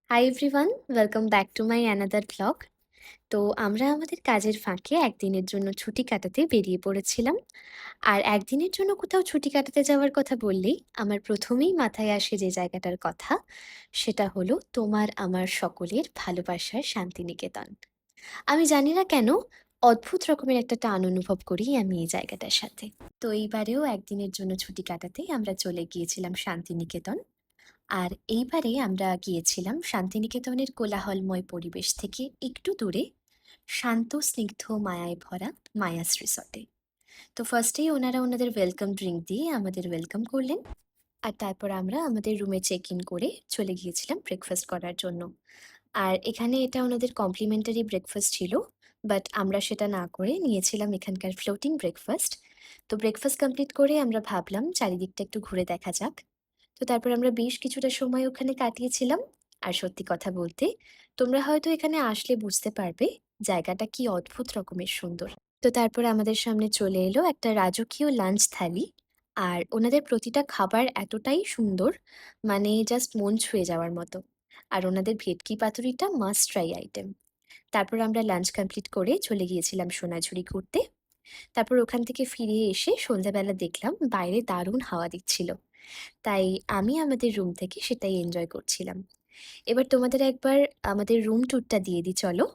Hi everyone, welcome back to my another blog. তো আমরা আমাদের কাজের ফাঁকে একদিনের জন্য ছুটি কাটাতে বেরিয়ে পড়েছিলাম। আর একদিনের জন্য কোথাও ছুটি কাটাতে যাওয়ার কথা বললেই আমার প্রথমেই মাথায় আসে যে জায়গাটার কথা, সেটা হলো তোমার আমার সকলের ভালোবাসার শান্তিনিকেতন। আমি জানি না কেন, অদ্ভুত রকমের একটা টান অনুভব করি আমি এই জায়গাটার সাথে। তো এইবারেও একদিনের জন্য ছুটি কাটাতে আমরা চলে গিয়েছিলাম শান্তিনিকেতন। আর এইবারে আমরা গিয়েছিলাম শান্তিনিকেতনের কোলাহলময় পরিবেশ থেকে একটু দূরে, শান্ত স্নিগ্ধ মায়ায় ভরা মায়াস রিসর্টে। তো ফার্স্টেই ওনারা ওনাদের ওয়েলকাম ড্রিঙ্ক দিয়ে আমাদের ওয়েলকাম করলেন। আর তারপর আমরা আমাদের রুমে চেক ইন করে চলে গিয়েছিলাম ব্রেকফাস্ট করার জন্য। আর এখানে এটা ওনাদের কমপ্লিমেন্টারি ব্রেকফাস্ট ছিল, বাট আমরা সেটা না করে নিয়েছিলাম এখানকার ফ্লোটিং ব্রেকফাস্ট। তো ব্রেকফাস্ট কমপ্লিট করে আমরা ভাবলাম চারিদিকটা একটু ঘুরে দেখা যাক। তো তারপর আমরা বেশ কিছুটা সময় ওখানে কাটিয়েছিলাম। আর সত্যি কথা বলতে, তোমরা হয়তো এখানে আসলে বুঝতে পারবে জায়গাটা কি অদ্ভুত রকমের সুন্দর। তো তারপর আমাদের সামনে চলে এলো একটা রাজকীয় লাঞ্চ থালি। আর ওনাদের প্রতিটা খাবার এতটাই সুন্দর, মানে জাস্ট মন ছুঁয়ে যাওয়ার মতো। আর ওনাদের ভেটকি পাতুরিটা মাস্ট ট্রাই আইটেম। তারপর আমরা লাঞ্চ কমপ্লিট করে চলে গিয়েছিলাম সোনাঝুরি ঘুরতে। তারপর ওখান থেকে ফিরে এসে সন্ধ্যাবেলা দেখলাম বাইরে দারুণ হাওয়া দিচ্ছিল। তাই আমি আমাদের রুম থেকে সেটাই এনজয় করছিলাম। এবার তোমাদের একবার আমাদের রুম ট্যুরটা দিয়ে দিই চলো।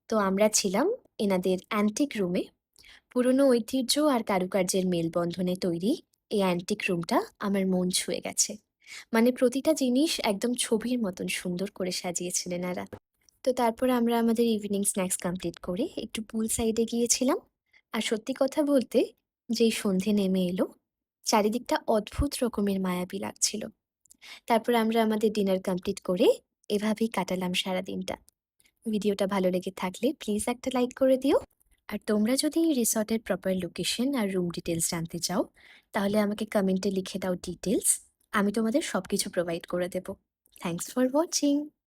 তো আমরা ছিলাম এনাদের অ্যান্টিক রুমে। পুরনো ঐতিহ্য আর কারুকার্যের মেলবন্ধনে তৈরি এই অ্যান্টিক রুমটা আমার মন ছুঁয়ে গেছে। মানে প্রতিটা জিনিস একদম ছবির মতন সুন্দর করে সাজিয়েছেন এনারা। তো তারপর আমরা আমাদের ইভিনিং স্ন্যাক্স কমপ্লিট করে একটু পুল সাইডে গিয়েছিলাম। আর সত্যি কথা বলতে, যেই সন্ধে নেমে এলো, চারিদিকটা অদ্ভুত রকমের মায়াবী লাগছিল। তারপর আমরা আমাদের ডিনার কমপ্লিট করে এভাবেই কাটালাম সারাদিনটা। ভিডিওটা ভালো লেগে থাকলে প্লিজ একটা লাইক করে দিও। আর তোমরা যদি এই রিসর্টের প্রপার লোকেশন আর রুম ডিটেলস জানতে চাও, তাহলে আমাকে কমেন্টে লিখে দাও ডিটেলস। আমি তোমাদের সবকিছু প্রোভাইড করে দেব। Thanks for watching.